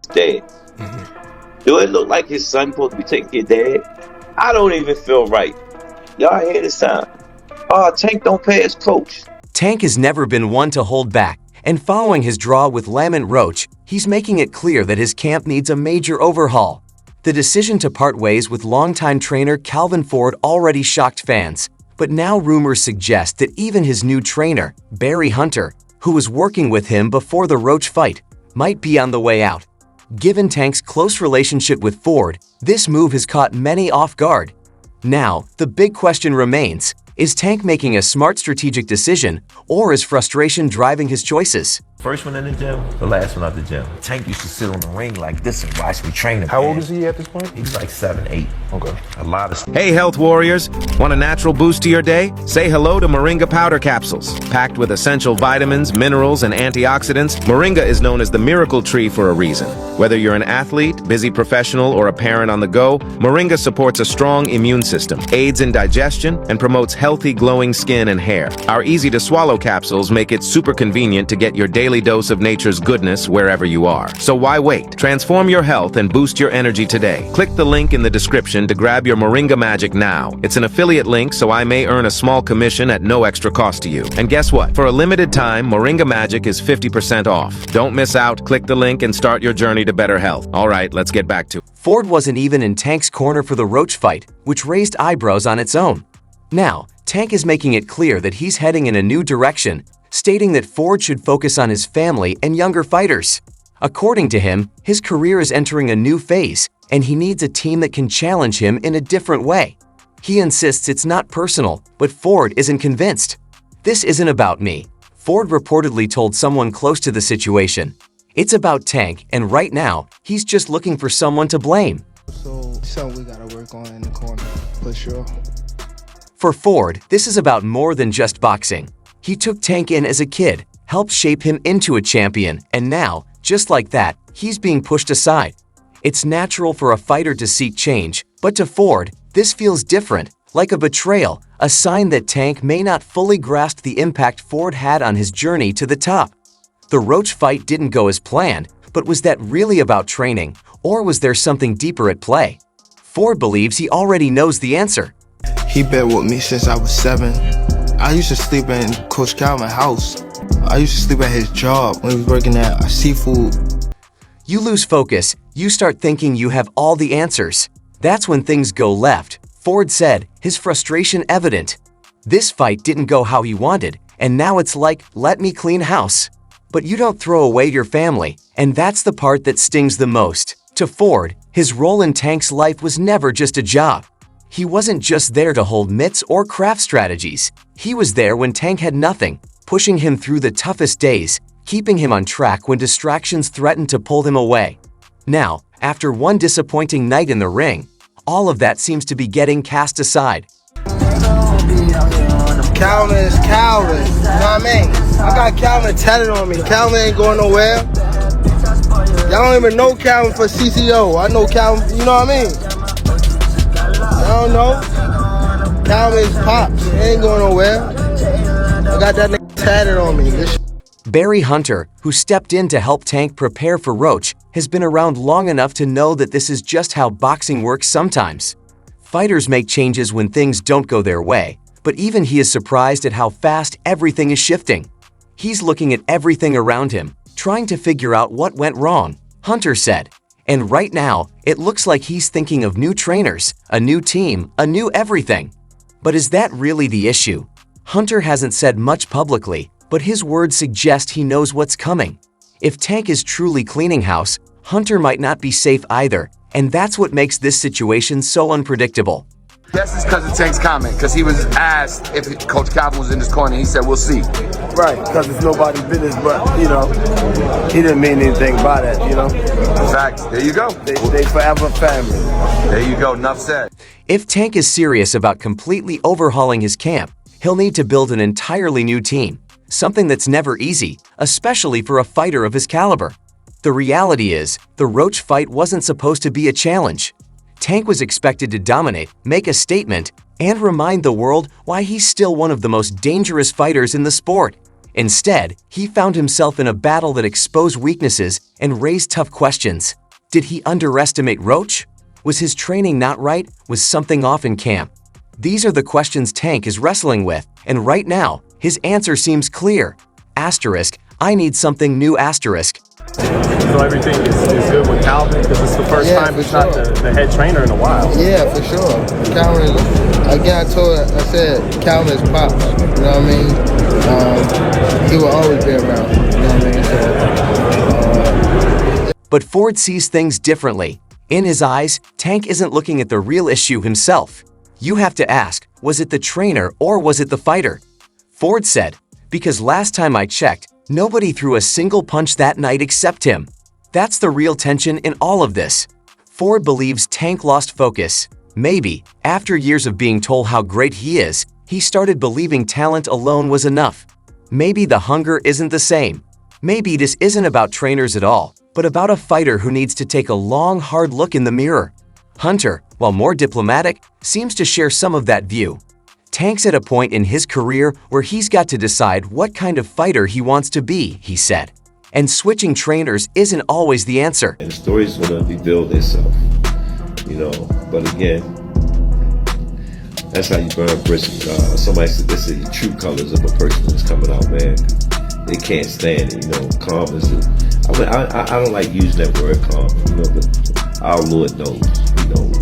dad. Do it look like his son supposed to be taking your dad? I don't even feel right. Y'all hear this time? Oh, Tank don't pay his coach. Tank has never been one to hold back, and following his draw with Lamont Roach, he's making it clear that his camp needs a major overhaul. The decision to part ways with longtime trainer Calvin Ford already shocked fans, but now rumors suggest that even his new trainer, Barry Hunter, who was working with him before the Roach fight, might be on the way out. Given Tank's close relationship with Ford, this move has caught many off guard. Now, the big question remains, is Tank making a smart strategic decision, or is frustration driving his choices? First one in the gym, the last one out the gym. Tank used to sit on the ring like this and watch me train him. How old is he at this point? He's like 7, 8. Okay. A lot of. Hey, health warriors. Want a natural boost to your day? Say hello to Moringa powder capsules. Packed with essential vitamins, minerals, and antioxidants, Moringa is known as the miracle tree for a reason. Whether you're an athlete, busy professional, or a parent on the go, Moringa supports a strong immune system, aids in digestion, and promotes healthy, glowing skin and hair. Our easy-to-swallow capsules make it super convenient to get your daily dose of nature's goodness wherever you are. So why wait? Transform your health and boost your energy today. Click the link in the description to grab your Moringa Magic now. It's an affiliate link, so I may earn a small commission at no extra cost to you. And guess what? For a limited time, Moringa Magic is 50% off. Don't miss out. Click the link and start your journey to better health. All right, let's get back to it. Ford wasn't even in Tank's corner for the Roach fight, which raised eyebrows on its own. Now, Tank is making it clear that he's heading in a new direction, stating that Ford should focus on his family and younger fighters. According to him, his career is entering a new phase, and he needs a team that can challenge him in a different way. He insists it's not personal, but Ford isn't convinced. "This isn't about me," Ford reportedly told someone close to the situation. "It's about Tank, and right now, he's just looking for someone to blame." So, something we gotta work on in the corner, for sure. For Ford, this is about more than just boxing. He took Tank in as a kid, helped shape him into a champion, and now, just like that, he's being pushed aside. It's natural for a fighter to seek change, but to Ford, this feels different, like a betrayal, a sign that Tank may not fully grasp the impact Ford had on his journey to the top. The Roach fight didn't go as planned, but was that really about training, or was there something deeper at play? Ford believes he already knows the answer. He been with me since I was 7. I used to sleep in Coach Calvin's house. I used to sleep at his job when he was working at seafood. You lose focus, you start thinking you have all the answers. That's when things go left, Ford said, his frustration evident. This fight didn't go how he wanted, and now it's like, let me clean house. But you don't throw away your family, and that's the part that stings the most. To Ford, his role in Tank's life was never just a job. He wasn't just there to hold mitts or craft strategies. He was there when Tank had nothing, pushing him through the toughest days, keeping him on track when distractions threatened to pull him away. Now, after one disappointing night in the ring, all of that seems to be getting cast aside. Calvin is Calvin, you know what I mean? I got Calvin tatted on me. Calvin ain't going nowhere. Y'all don't even know Calvin for CCO. I know Calvin, you know what I mean? I don't know. Calvin is Pops. He ain't going nowhere. I got that nigga tatted on me. Barry Hunter, who stepped in to help Tank prepare for Roach, has been around long enough to know that this is just how boxing works sometimes. Fighters make changes when things don't go their way, but even he is surprised at how fast everything is shifting. He's looking at everything around him, trying to figure out what went wrong, Hunter said. And right now, it looks like he's thinking of new trainers, a new team, a new everything. But is that really the issue? Hunter hasn't said much publicly, but his words suggest he knows what's coming. If Tank is truly cleaning house, Hunter might not be safe either, and that's what makes this situation so unpredictable. That's just because of Tank's comment, because he was asked if Coach Calvin was in his corner. He said, we'll see. Right, because it's nobody's business, but, he didn't mean anything by that, Facts. There you go. They forever family. There you go. Enough said. If Tank is serious about completely overhauling his camp, he'll need to build an entirely new team, something that's never easy, especially for a fighter of his caliber. The reality is, the Roach fight wasn't supposed to be a challenge. Tank was expected to dominate, make a statement, and remind the world why he's still one of the most dangerous fighters in the sport. Instead, he found himself in a battle that exposed weaknesses and raised tough questions. Did he underestimate Roach? Was his training not right? Was something off in camp? These are the questions Tank is wrestling with, and right now, his answer seems clear. Asterisk, I need something new asterisk. So everything is good with Calvin because it's the first time he's not the head trainer in a while. Yeah, for sure. Calvin, again, I said Calvin is pops. You know what I mean? He will always be around. You know what I mean? But Ford sees things differently. In his eyes, Tank isn't looking at the real issue himself. You have to ask, was it the trainer or was it the fighter? Ford said, because last time I checked, nobody threw a single punch that night except him. That's the real tension in all of this. Ford believes Tank lost focus. Maybe, after years of being told how great he is, he started believing talent alone was enough. Maybe the hunger isn't the same. Maybe this isn't about trainers at all, but about a fighter who needs to take a long, hard look in the mirror. Hunter, while more diplomatic, seems to share some of that view. Tank's at a point in his career where he's got to decide what kind of fighter he wants to be, he said. And switching trainers isn't always the answer. And the story's gonna rebuild itself, But again, that's how you burn bricks. Somebody said this is the true colors of a person that's coming out, man. They can't stand it, Calm is. I don't like using that word, calm, but our Lord knows. He knows.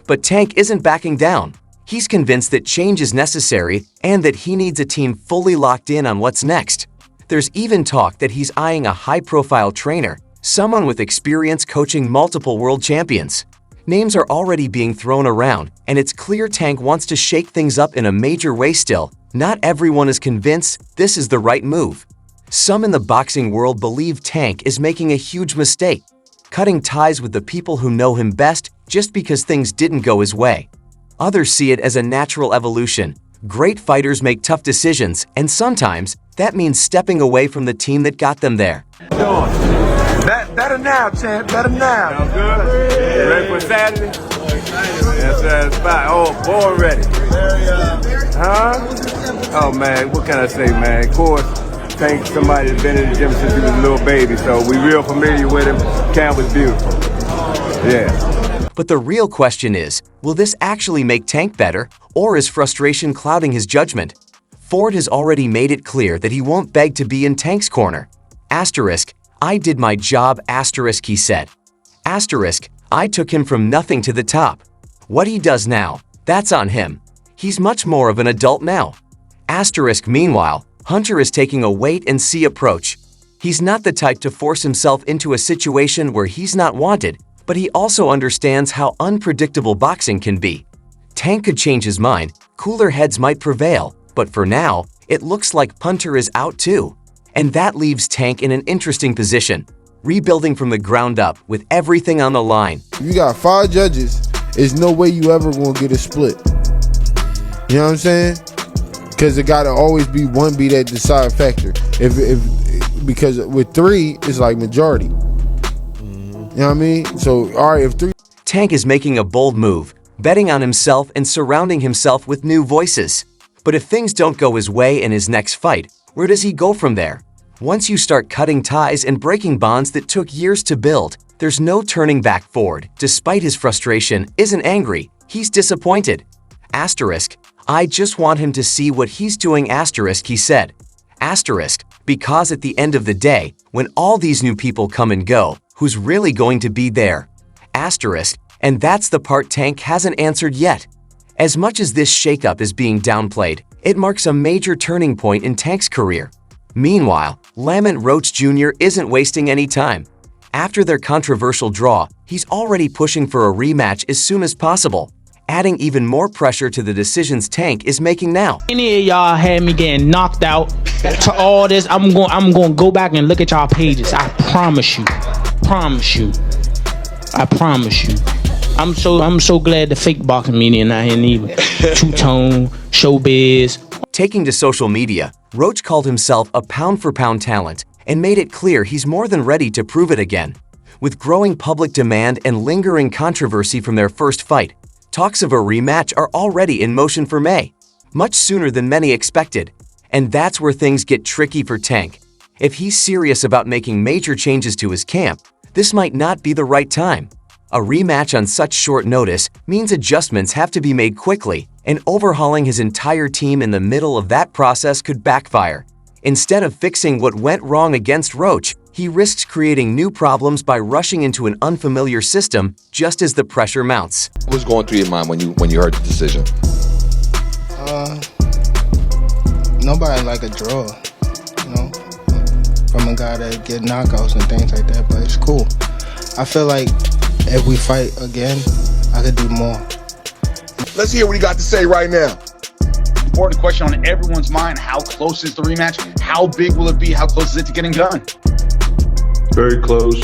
But Tank isn't backing down. He's convinced that change is necessary and that he needs a team fully locked in on what's next. There's even talk that he's eyeing a high-profile trainer, someone with experience coaching multiple world champions. Names are already being thrown around, and it's clear Tank wants to shake things up in a major way still. Not everyone is convinced this is the right move. Some in the boxing world believe Tank is making a huge mistake, cutting ties with the people who know him best just because things didn't go his way. Others see it as a natural evolution. Great fighters make tough decisions, and sometimes that means stepping away from the team that got them there. Better now, champ. Better now. Sounds good? Ready for Saturday? Yes, that's fine. Oh, born ready. Huh? Oh, man, what can I say, man? Of course, Tank, somebody that's been in the gym since he was a little baby, so we real familiar with him. Camp was beautiful. Yeah. But the real question is, will this actually make Tank better, or is frustration clouding his judgment? Ford has already made it clear that he won't beg to be in Tank's corner. Asterisk, I did my job, asterisk, he said. Asterisk, I took him from nothing to the top. What he does now, that's on him. He's much more of an adult now. Asterisk, meanwhile, Hunter is taking a wait-and-see approach. He's not the type to force himself into a situation where he's not wanted, but he also understands how unpredictable boxing can be. Tank could change his mind, cooler heads might prevail, but for now, it looks like Hunter is out too. And that leaves Tank in an interesting position, rebuilding from the ground up with everything on the line. You got 5 judges, there's no way you ever gonna get a split. You know what I'm saying? Because it gotta always be one be that decide factor. Because with 3, it's like majority. You know what I mean? So, all right, if 3... Tank is making a bold move, betting on himself and surrounding himself with new voices. But if things don't go his way in his next fight, where does he go from there? Once you start cutting ties and breaking bonds that took years to build, there's no turning back. Ford, despite his frustration, isn't angry. He's disappointed. Asterisk, I just want him to see what he's doing, asterisk, he said. Asterisk, because at the end of the day, when all these new people come and go, who's really going to be there? Asterisk, and that's the part Tank hasn't answered yet. As much as this shakeup is being downplayed, it marks a major turning point in Tank's career. Meanwhile, Lamont Roach Jr. isn't wasting any time. After their controversial draw, he's already pushing for a rematch as soon as possible, adding even more pressure to the decisions Tank is making now. Any of y'all had me getting knocked out to all this, I'm going to go back and look at y'all pages. I promise you. I promise you. I'm so glad the fake boxing media not here neither. Two-tone, showbiz. Taking to social media, Roach called himself a pound-for-pound talent and made it clear he's more than ready to prove it again. With growing public demand and lingering controversy from their first fight, talks of a rematch are already in motion for May, much sooner than many expected. And that's where things get tricky for Tank. If he's serious about making major changes to his camp, this might not be the right time. A rematch on such short notice means adjustments have to be made quickly, and overhauling his entire team in the middle of that process could backfire. Instead of fixing what went wrong against Roach, he risks creating new problems by rushing into an unfamiliar system just as the pressure mounts. What was going through your mind when you heard the decision? Nobody like a draw, you know, from a guy that get knockouts and things like that, but it's cool. I feel like if we fight again, I could do more. Let's hear what he got to say right now. Important question on everyone's mind: how close is the rematch? How big will it be? How close is it to getting done? Very close.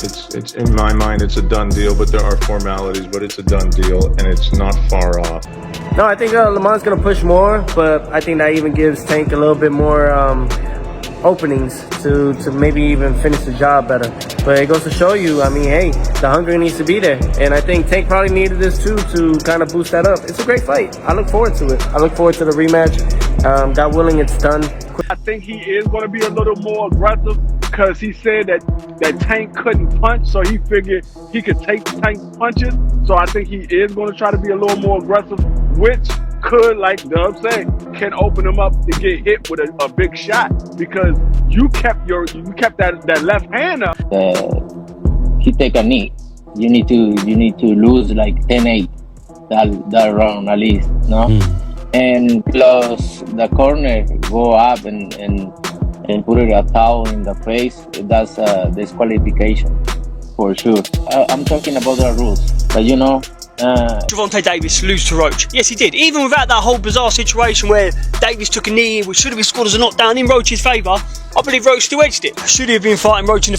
It's in my mind, it's a done deal, but there are formalities, but it's a done deal, and it's not far off. No, I think Lamont's going to push more, but I think that even gives Tank a little bit more openings to maybe even finish the job better. But it goes to show you, I mean, hey, the hunger needs to be there. And I think Tank probably needed this too to kind of boost that up. It's a great fight. I look forward to it. I look forward to the rematch. God willing, it's done. I think he is going to be a little more aggressive because he said that Tank couldn't punch, so he figured he could take Tank's punches. So I think he is going to try to be a little more aggressive, which could, like Dub said, can open him up to get hit with a big shot because you kept that left hand up. He take a knee. You need to lose like 10-8 that round at least, no? And plus the corner go up and put it a towel in the face. That's disqualification for sure. I'm talking about the rules, but you know. Gervonta Davis lose to Roach. Yes, he did. Even without that whole bizarre situation where Davis took a knee, which should have been scored as a knockdown in Roach's favour, I believe Roach still edged it. Should he have been fighting Roach in the first